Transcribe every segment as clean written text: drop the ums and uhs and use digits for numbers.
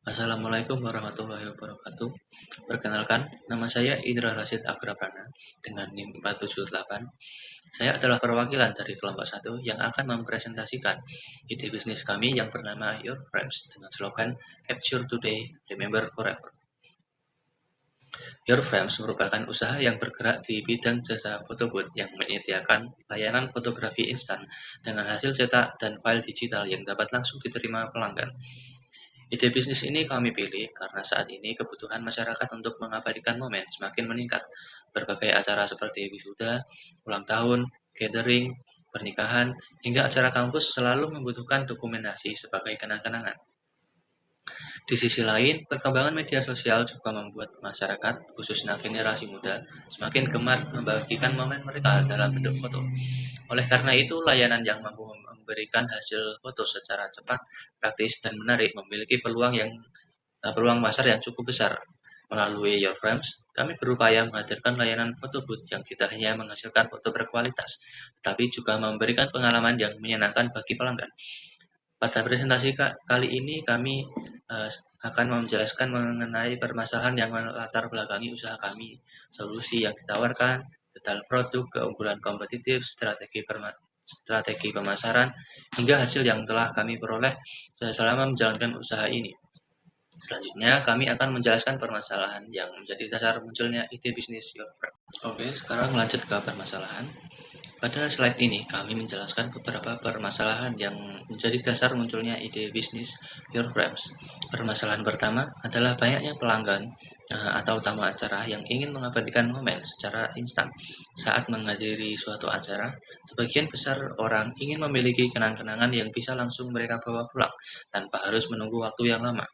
Assalamualaikum warahmatullahi wabarakatuh. Perkenalkan, nama saya Indra Rasid Agraprana dengan NIM 478. Saya adalah perwakilan dari kelompok 1 yang akan mempresentasikan ide bisnis kami yang bernama Your Frames dengan slogan Capture Today, Remember Forever. Your Frames merupakan usaha yang bergerak di bidang jasa photobooth yang menyediakan layanan fotografi instan dengan hasil cetak dan file digital yang dapat langsung diterima pelanggan. Ide bisnis ini kami pilih karena saat ini kebutuhan masyarakat untuk mengabadikan momen semakin meningkat. Berbagai acara seperti wisuda, ulang tahun, gathering, pernikahan, hingga acara kampus selalu membutuhkan dokumentasi sebagai kenang-kenangan. Di sisi lain, perkembangan media sosial juga membuat masyarakat, khususnya generasi muda, semakin gemar membagikan momen mereka dalam bentuk foto. Oleh karena itu, layanan yang mampu memberikan hasil foto secara cepat, praktis, dan menarik memiliki peluang pasar yang cukup besar. Melalui Your Frames, kami berupaya menghadirkan layanan foto booth yang tidak hanya menghasilkan foto berkualitas, tetapi juga memberikan pengalaman yang menyenangkan bagi pelanggan. Pada presentasi kali ini kami akan menjelaskan mengenai permasalahan yang melatar belakangi usaha kami, solusi yang ditawarkan, detail produk, keunggulan kompetitif, strategi pemasaran, hingga hasil yang telah kami peroleh selama menjalankan usaha ini. Selanjutnya, kami akan menjelaskan permasalahan yang menjadi dasar munculnya ide bisnis Your Frames. Oke, sekarang lanjut ke permasalahan. Pada slide ini, kami menjelaskan beberapa permasalahan yang menjadi dasar munculnya ide bisnis Your Frames. Permasalahan pertama adalah banyaknya pelanggan atau tamu acara yang ingin mengabadikan momen secara instan. Saat menghadiri suatu acara, sebagian besar orang ingin memiliki kenang-kenangan yang bisa langsung mereka bawa pulang tanpa harus menunggu waktu yang lama.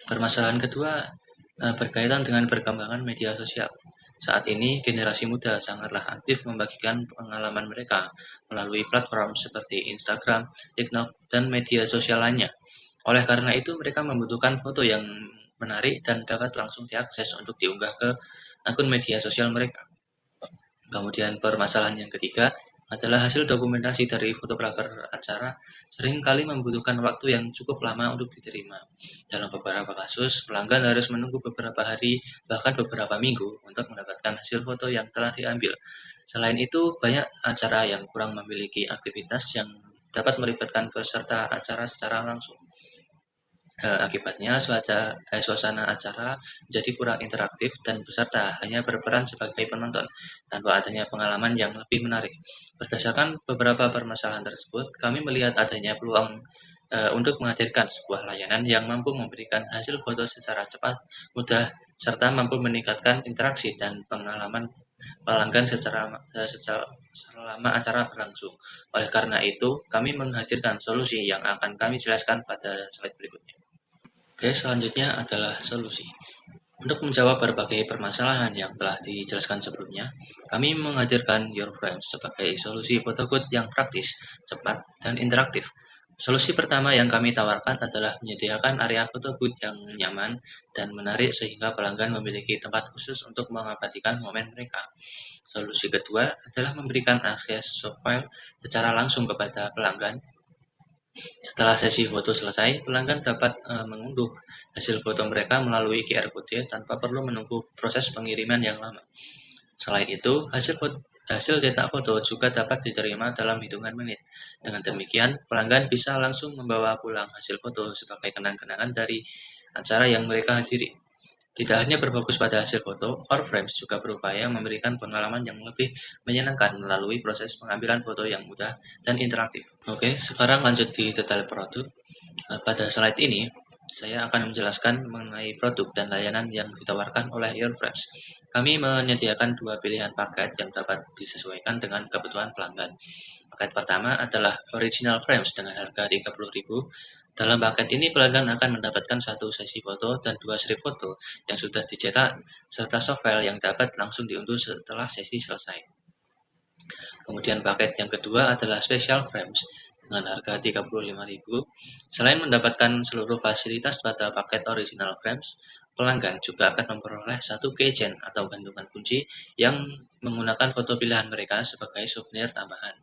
Permasalahan kedua berkaitan dengan perkembangan media sosial. Saat ini, generasi muda sangatlah aktif membagikan pengalaman mereka melalui platform seperti Instagram, TikTok, dan media sosial lainnya. Oleh karena itu, mereka membutuhkan foto yang menarik dan dapat langsung diakses untuk diunggah ke akun media sosial mereka. Kemudian permasalahan yang ketiga adalah hasil dokumentasi dari fotografer acara seringkali membutuhkan waktu yang cukup lama untuk diterima. Dalam beberapa kasus, pelanggan harus menunggu beberapa hari, bahkan beberapa minggu untuk mendapatkan hasil foto yang telah diambil. Selain itu, banyak acara yang kurang memiliki aktivitas yang dapat melibatkan peserta acara secara langsung. Akibatnya, suasana acara jadi kurang interaktif dan peserta hanya berperan sebagai penonton, tanpa adanya pengalaman yang lebih menarik. Berdasarkan beberapa permasalahan tersebut, kami melihat adanya peluang untuk menghadirkan sebuah layanan yang mampu memberikan hasil foto secara cepat, mudah, serta mampu meningkatkan interaksi dan pengalaman pelanggan selama acara berlangsung. Oleh karena itu, kami menghadirkan solusi yang akan kami jelaskan pada slide berikutnya. Oke, selanjutnya adalah solusi. Untuk menjawab berbagai permasalahan yang telah dijelaskan sebelumnya, kami menghadirkan Your Frames sebagai solusi foto booth yang praktis, cepat, dan interaktif. Solusi pertama yang kami tawarkan adalah menyediakan area foto booth yang nyaman dan menarik sehingga pelanggan memiliki tempat khusus untuk mengabadikan momen mereka. Solusi kedua adalah memberikan akses soft file secara langsung kepada pelanggan. Setelah sesi foto selesai, pelanggan dapat mengunduh hasil foto mereka melalui QR Code tanpa perlu menunggu proses pengiriman yang lama. Selain itu, hasil cetak foto juga dapat diterima dalam hitungan menit. Dengan demikian, pelanggan bisa langsung membawa pulang hasil foto sebagai kenang-kenangan dari acara yang mereka hadiri. Tidak hanya berfokus pada hasil foto, Our Frames juga berupaya memberikan pengalaman yang lebih menyenangkan melalui proses pengambilan foto yang mudah dan interaktif. Oke, sekarang lanjut di detail produk. Pada slide ini, saya akan menjelaskan mengenai produk dan layanan yang ditawarkan oleh Your Frames. Kami menyediakan dua pilihan paket yang dapat disesuaikan dengan kebutuhan pelanggan. Paket pertama adalah Original Frames dengan harga 30.000. Dalam paket ini, pelanggan akan mendapatkan satu sesi foto dan dua strip foto yang sudah dicetak, serta soft file yang dapat langsung diunduh setelah sesi selesai. Kemudian paket yang kedua adalah Special Frames dengan harga 35.000. Selain mendapatkan seluruh fasilitas pada paket Original Frames, pelanggan juga akan memperoleh satu keychain atau gantungan kunci yang menggunakan foto pilihan mereka sebagai souvenir tambahan.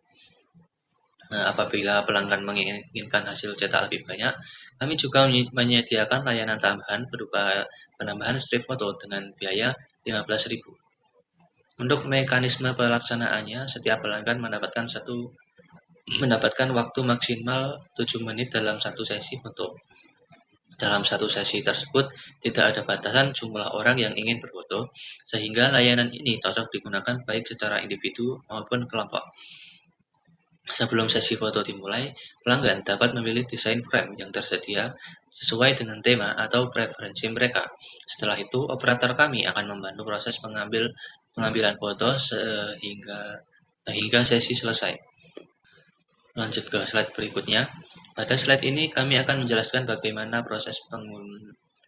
Nah, apabila pelanggan menginginkan hasil cetak lebih banyak, kami juga menyediakan layanan tambahan berupa penambahan strip foto dengan biaya 15.000. Untuk mekanisme pelaksanaannya, setiap pelanggan mendapatkan waktu maksimal 7 menit dalam satu sesi foto. Dalam satu sesi tersebut, tidak ada batasan jumlah orang yang ingin berfoto, sehingga layanan ini cocok digunakan baik secara individu maupun kelompok. Sebelum sesi foto dimulai, pelanggan dapat memilih desain frame yang tersedia sesuai dengan tema atau preferensi mereka. Setelah itu, operator kami akan membantu proses pengambilan foto hingga sesi selesai. Lanjut ke slide berikutnya. Pada slide ini kami akan menjelaskan bagaimana proses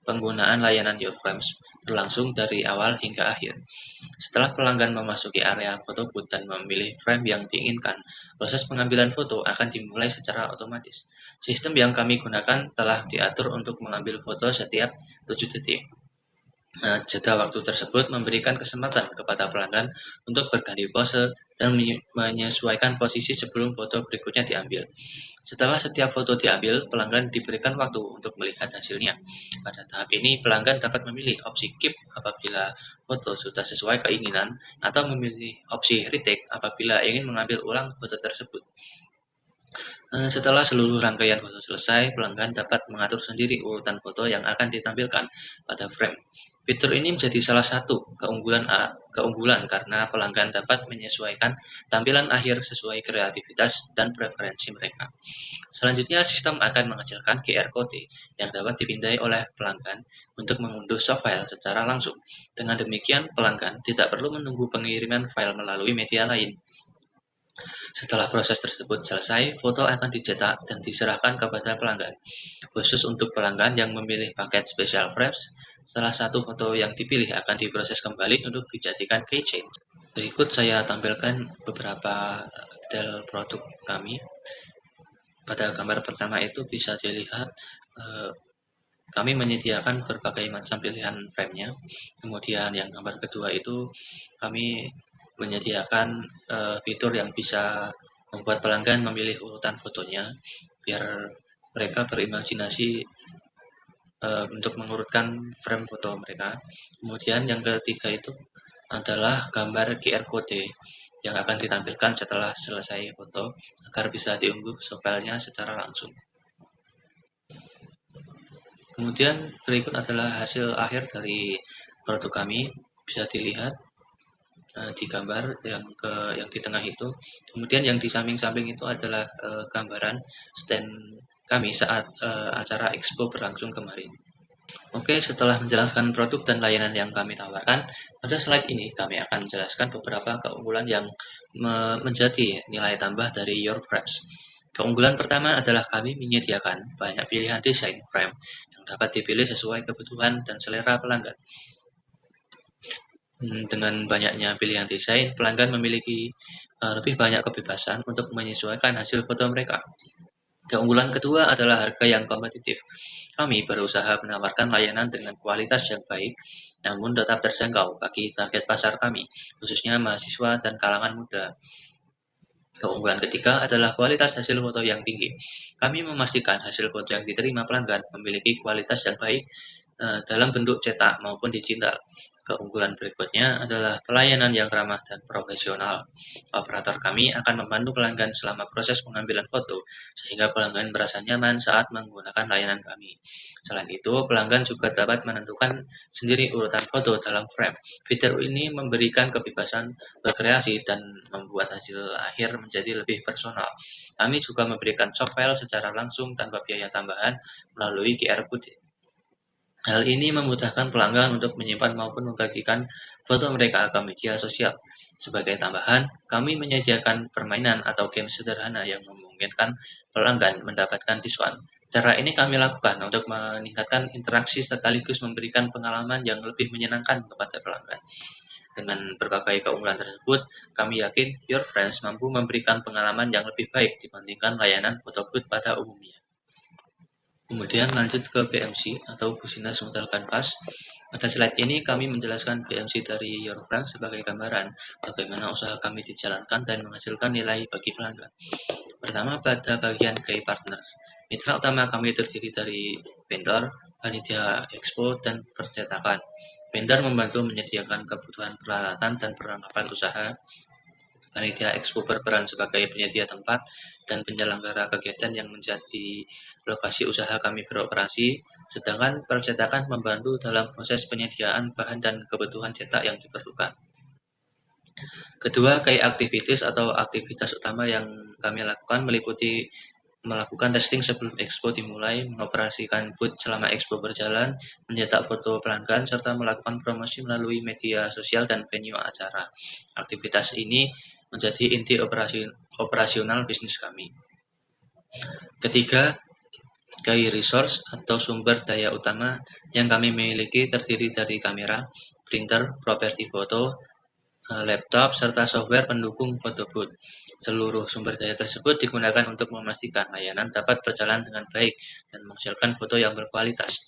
penggunaan layanan Your Frames berlangsung dari awal hingga akhir. Setelah pelanggan memasuki area foto booth dan memilih frame yang diinginkan, proses pengambilan foto akan dimulai secara otomatis. Sistem yang kami gunakan telah diatur untuk mengambil foto setiap 7 detik. Jeda waktu tersebut memberikan kesempatan kepada pelanggan untuk berganti pose dan menyesuaikan posisi sebelum foto berikutnya diambil. Setelah setiap foto diambil, pelanggan diberikan waktu untuk melihat hasilnya. Pada tahap ini, pelanggan dapat memilih opsi keep apabila foto sudah sesuai keinginan atau memilih opsi retake apabila ingin mengambil ulang foto tersebut. Setelah seluruh rangkaian foto selesai, pelanggan dapat mengatur sendiri urutan foto yang akan ditampilkan pada frame. Fitur ini menjadi salah satu keunggulan karena pelanggan dapat menyesuaikan tampilan akhir sesuai kreativitas dan preferensi mereka. Selanjutnya, sistem akan menghasilkan QR Code yang dapat dipindai oleh pelanggan untuk mengunduh softfile secara langsung. Dengan demikian, pelanggan tidak perlu menunggu pengiriman file melalui media lain. Setelah proses tersebut selesai, foto akan dicetak dan diserahkan kepada pelanggan. Khusus untuk pelanggan yang memilih paket Special Frames, salah satu foto yang dipilih akan diproses kembali untuk dijadikan keychain. Berikut saya tampilkan beberapa detail produk kami. Pada gambar pertama itu bisa dilihat kami menyediakan berbagai macam pilihan frame-nya. Kemudian yang gambar kedua itu kami menyediakan fitur yang bisa membuat pelanggan memilih urutan fotonya biar mereka berimajinasi untuk mengurutkan frame foto mereka. Kemudian yang ketiga itu adalah gambar QR code yang akan ditampilkan setelah selesai foto agar bisa diunduh software-nya secara langsung. Kemudian berikut adalah hasil akhir dari produk kami, bisa dilihat di gambar yang di tengah itu. Kemudian yang di samping-samping itu adalah gambaran stand kami saat acara Expo berlangsung kemarin. Oke, setelah menjelaskan produk dan layanan yang kami tawarkan, pada slide ini kami akan menjelaskan beberapa keunggulan yang menjadi nilai tambah dari Your Frames. Keunggulan pertama adalah kami menyediakan banyak pilihan desain frame yang dapat dipilih sesuai kebutuhan dan selera pelanggan. Dengan banyaknya pilihan desain, pelanggan memiliki lebih banyak kebebasan untuk menyesuaikan hasil foto mereka. Keunggulan kedua adalah harga yang kompetitif. Kami berusaha menawarkan layanan dengan kualitas yang baik, namun tetap terjangkau bagi target pasar kami, khususnya mahasiswa dan kalangan muda. Keunggulan ketiga adalah kualitas hasil foto yang tinggi. Kami memastikan hasil foto yang diterima pelanggan memiliki kualitas yang baik dalam bentuk cetak maupun digital. Keunggulan berikutnya adalah pelayanan yang ramah dan profesional. Operator kami akan membantu pelanggan selama proses pengambilan foto, sehingga pelanggan merasa nyaman saat menggunakan layanan kami. Selain itu, pelanggan juga dapat menentukan sendiri urutan foto dalam frame. Fitur ini memberikan kebebasan berkreasi dan membuat hasil akhir menjadi lebih personal. Kami juga memberikan softfile secara langsung tanpa biaya tambahan melalui QR Code. Hal ini memudahkan pelanggan untuk menyimpan maupun membagikan foto mereka ke media sosial. Sebagai tambahan, kami menyediakan permainan atau game sederhana yang memungkinkan pelanggan mendapatkan diskon. Cara ini kami lakukan untuk meningkatkan interaksi sekaligus memberikan pengalaman yang lebih menyenangkan kepada pelanggan. Dengan berbagai keunggulan tersebut, kami yakin Your Friends mampu memberikan pengalaman yang lebih baik dibandingkan layanan foto booth pada umumnya. Kemudian lanjut ke BMC atau Business Model Canvas. Pada slide ini kami menjelaskan BMC dari Your Friends sebagai gambaran bagaimana usaha kami dijalankan dan menghasilkan nilai bagi pelanggan. Pertama, pada bagian key partners. Mitra utama kami terdiri dari vendor, panitia expo, dan percetakan. Vendor membantu menyediakan kebutuhan peralatan dan perlengkapan usaha. Panitia expo berperan sebagai penyedia tempat dan penyelenggara kegiatan yang menjadi lokasi usaha kami beroperasi, sedangkan percetakan membantu dalam proses penyediaan bahan dan kebutuhan cetak yang diperlukan. Kedua, key activities atau aktivitas utama yang kami lakukan meliputi melakukan testing sebelum expo dimulai, mengoperasikan booth selama expo berjalan, mencetak foto pelanggan, serta melakukan promosi melalui media sosial dan venue acara. Aktivitas ini menjadi inti operasional bisnis kami. Ketiga, key resource atau sumber daya utama yang kami miliki terdiri dari kamera, printer, properti foto, laptop, serta software pendukung foto booth. Seluruh sumber daya tersebut digunakan untuk memastikan layanan dapat berjalan dengan baik dan menghasilkan foto yang berkualitas.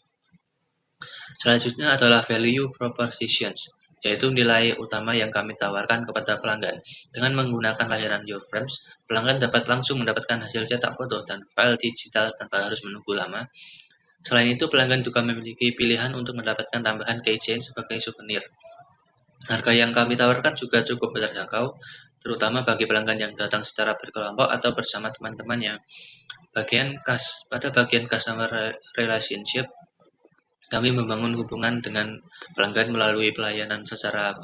Selanjutnya adalah value propositions, yaitu nilai utama yang kami tawarkan kepada pelanggan. Dengan menggunakan layanan YourFrames, pelanggan dapat langsung mendapatkan hasil cetak foto dan file digital tanpa harus menunggu lama. Selain itu, pelanggan juga memiliki pilihan untuk mendapatkan tambahan keychain sebagai souvenir. Harga yang kami tawarkan juga cukup terjangkau, terutama bagi pelanggan yang datang secara berkelompok atau bersama teman-temannya. Pada bagian customer relationship, kami membangun hubungan dengan pelanggan melalui pelayanan secara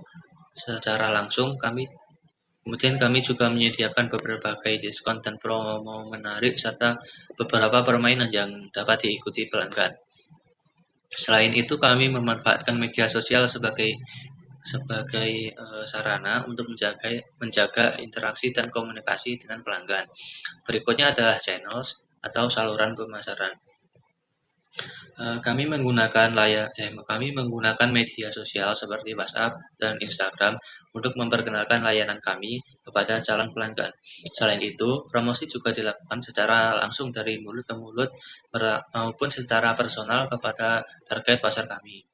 langsung. Kemudian kami juga menyediakan beberapa diskon dan promo menarik serta beberapa permainan yang dapat diikuti pelanggan. Selain itu, kami memanfaatkan media sosial sebagai sarana untuk menjaga interaksi dan komunikasi dengan pelanggan. Berikutnya adalah channels atau saluran pemasaran. Kami menggunakan media sosial seperti WhatsApp dan Instagram untuk memperkenalkan layanan kami kepada calon pelanggan. Selain itu, promosi juga dilakukan secara langsung dari mulut ke mulut maupun secara personal kepada target pasar kami.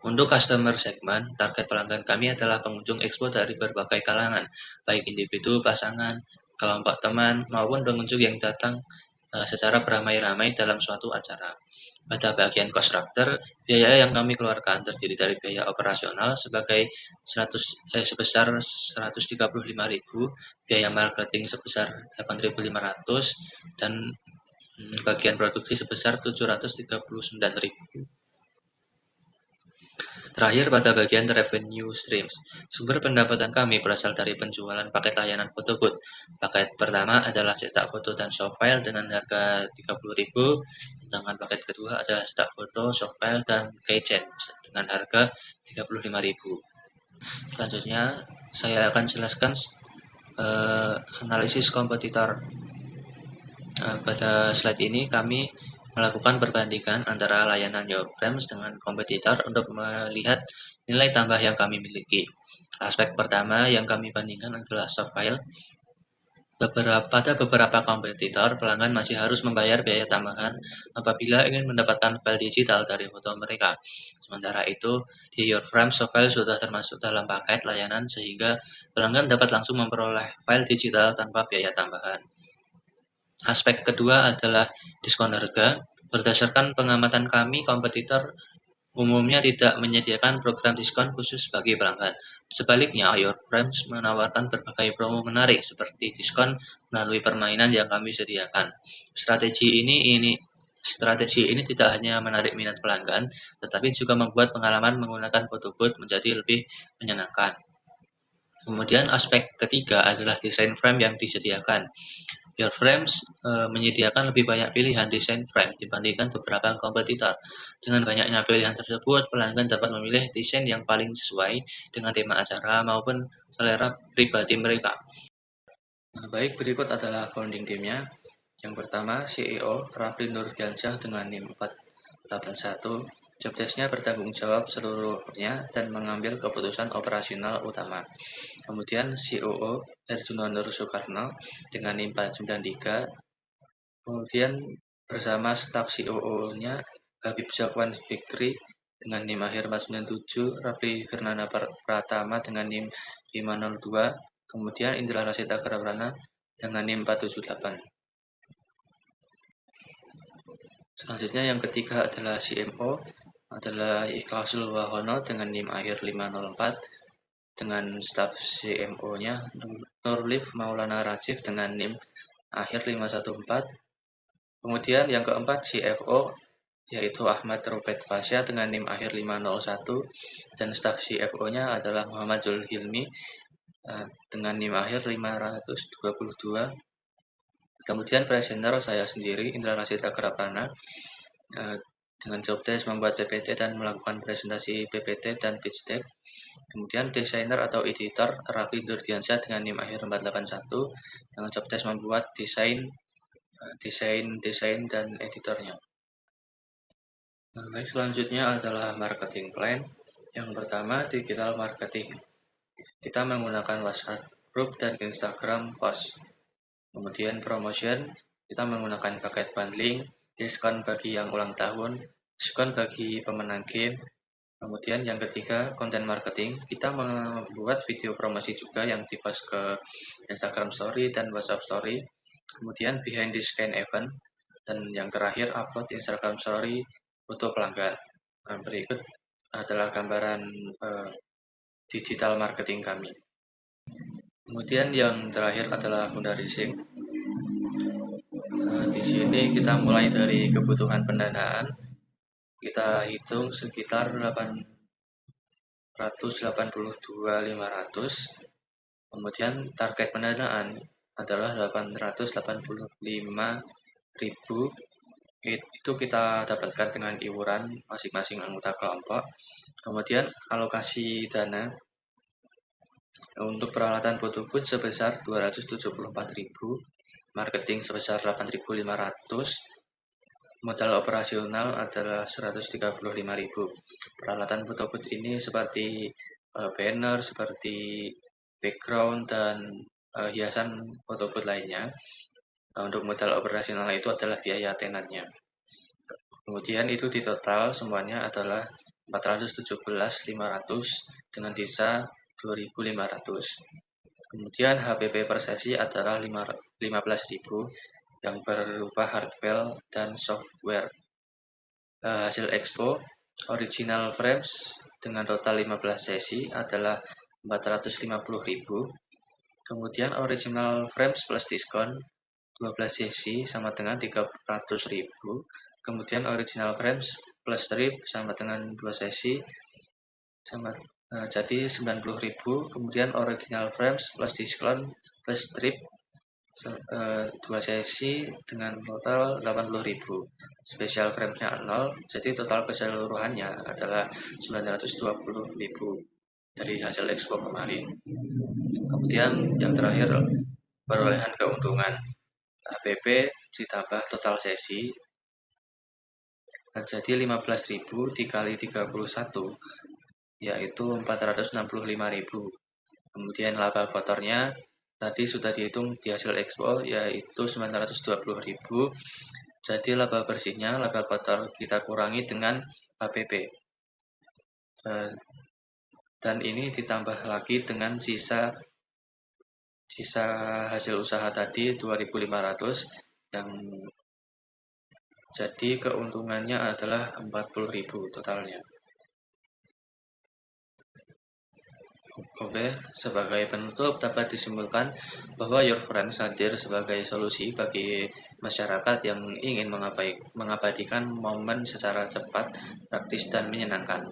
Untuk customer segment, target pelanggan kami adalah pengunjung expo dari berbagai kalangan, baik individu, pasangan, kelompok teman, maupun pengunjung yang datang secara beramai-ramai dalam suatu acara. Pada bagian cost structure, biaya yang kami keluarkan terdiri dari biaya operasional sebesar 135.000, biaya marketing sebesar 8.500, dan bagian produksi sebesar 739.000. Terakhir, pada bagian revenue streams, sumber pendapatan kami berasal dari penjualan paket layanan foto booth. Paket pertama adalah cetak foto dan soft file dengan harga 30.000, sedangkan paket kedua adalah cetak foto, soft file, dan keychain dengan harga 35.000. Selanjutnya, saya akan jelaskan analisis kompetitor. Pada slide ini kami melakukan perbandingan antara layanan YourFrames dengan kompetitor untuk melihat nilai tambah yang kami miliki. Aspek pertama yang kami bandingkan adalah soft file. Pada beberapa kompetitor, pelanggan masih harus membayar biaya tambahan apabila ingin mendapatkan file digital dari foto mereka. Sementara itu, di YourFrames, soft file sudah termasuk dalam paket layanan sehingga pelanggan dapat langsung memperoleh file digital tanpa biaya tambahan. Aspek kedua adalah diskon harga. Berdasarkan pengamatan kami, kompetitor umumnya tidak menyediakan program diskon khusus bagi pelanggan. Sebaliknya, YourFrames menawarkan berbagai promo menarik seperti diskon melalui permainan yang kami sediakan. Strategi ini tidak hanya menarik minat pelanggan, tetapi juga membuat pengalaman menggunakan foto booth menjadi lebih menyenangkan. Kemudian aspek ketiga adalah desain frame yang disediakan. YourFrames menyediakan lebih banyak pilihan desain frame dibandingkan beberapa kompetitor. Dengan banyaknya pilihan tersebut, pelanggan dapat memilih desain yang paling sesuai dengan tema acara maupun selera pribadi mereka. Baik, berikut adalah founding team-nya. Yang pertama, CEO Rafli Nurdiansyah dengan NIM 481. Job desk-nya bertanggung jawab seluruhnya dan mengambil keputusan operasional utama. Kemudian COO Herjuno Nur Soekarno dengan NIM 493. Kemudian bersama staf COO-nya Habib Zakwan Fikri dengan NIM akhir 497, Rafli Firnana Pratama dengan NIM 502, kemudian Indra Rasita Garabrana dengan NIM 478. Selanjutnya yang ketiga adalah CMO, adalah Ikhlasul Wahono dengan NIM akhir 504 dengan staf CMO-nya Nurlif Maulana Rajif dengan NIM akhir 514. Kemudian yang keempat CFO yaitu Ahmad Rupet Fasya dengan NIM akhir 501 dan staf CFO-nya adalah Muhammad Zulhilmi dengan NIM akhir 522. Kemudian presenter saya sendiri Indra Rasita Kerapana dengan job desk membuat PPT dan melakukan presentasi PPT dan pitch deck. Kemudian desainer atau editor Raffi Durdiansyah dengan NIM akhir 481 dengan job desk membuat desain dan editornya. Baik, selanjutnya adalah marketing plan. Yang pertama, digital marketing. Kita menggunakan WhatsApp group dan Instagram post. Kemudian promotion, kita menggunakan paket bundling, diskon bagi yang ulang tahun, diskon bagi pemenang game. Kemudian yang ketiga, content marketing. Kita membuat video promosi juga yang dipost ke Instagram Story dan WhatsApp Story. Kemudian behind the scan event. Dan yang terakhir, upload Instagram Story untuk pelanggan. Berikut adalah gambaran digital marketing kami. Kemudian yang terakhir adalah fundraising. Di sini kita mulai dari kebutuhan pendanaan. Kita hitung sekitar 882.500. Kemudian target pendanaan adalah 885.000. Itu kita dapatkan dengan iuran masing-masing anggota kelompok. Kemudian alokasi dana untuk peralatan photobooth sebesar 274.000, marketing sebesar 8.500, modal operasional adalah 135.000. Peralatan photobooth ini seperti banner, seperti background dan hiasan photobooth lainnya. Untuk modal operasional itu adalah biaya tenannya. Kemudian itu di total semuanya adalah 417.500 dengan sisa 2.500. Kemudian HPP per sesi adalah 15.000 yang berupa hardware dan software. Hasil expo original frames dengan total 15 sesi adalah 450.000. Kemudian original frames plus diskon 12 sesi sama dengan 300.000. Kemudian original frames plus strip sama dengan 2 sesi sama jadi 90.000. Kemudian original frames plus diskon plus strip 2 sesi dengan total 80.000. Special frame-nya 0, jadi total keseluruhannya adalah 920.000 dari hasil expo kemarin. Kemudian yang terakhir perolehan keuntungan HPP ditambah total sesi jadi 15.000 dikali 31 yaitu 465.000. Kemudian laba kotornya tadi sudah dihitung di hasil expo yaitu 920.000. Jadi laba bersihnya, laba kotor kita kurangi dengan HPP. Dan ini ditambah lagi dengan sisa hasil usaha tadi 2.500 yang jadi keuntungannya adalah 40.000 totalnya. Oke, sebagai penutup dapat disimpulkan bahwa Your Friends hadir sebagai solusi bagi masyarakat yang ingin mengabadikan momen secara cepat, praktis, dan menyenangkan.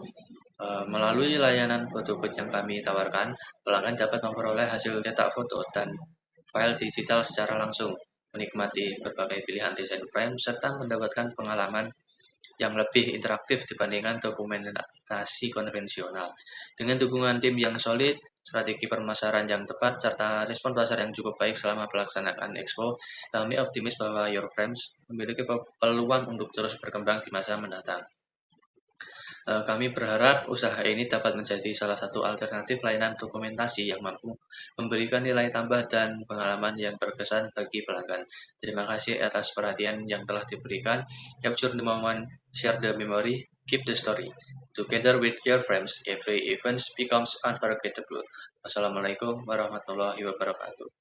Melalui layanan photobooth yang kami tawarkan, pelanggan dapat memperoleh hasil cetak foto dan file digital secara langsung, menikmati berbagai pilihan desain frame, serta mendapatkan pengalaman yang lebih interaktif dibandingkan dokumentasi konvensional. Dengan dukungan tim yang solid, strategi pemasaran yang tepat, serta respon pasar yang cukup baik selama pelaksanaan Expo, kami optimis bahwa Your Frames memiliki peluang untuk terus berkembang di masa mendatang. Kami berharap usaha ini dapat menjadi salah satu alternatif layanan dokumentasi yang mampu memberikan nilai tambah dan pengalaman yang berkesan bagi pelanggan. Terima kasih atas perhatian yang telah diberikan. Capture the moment, share the memory, keep the story. Together with your friends, every event becomes unforgettable. Wassalamualaikum warahmatullahi wabarakatuh.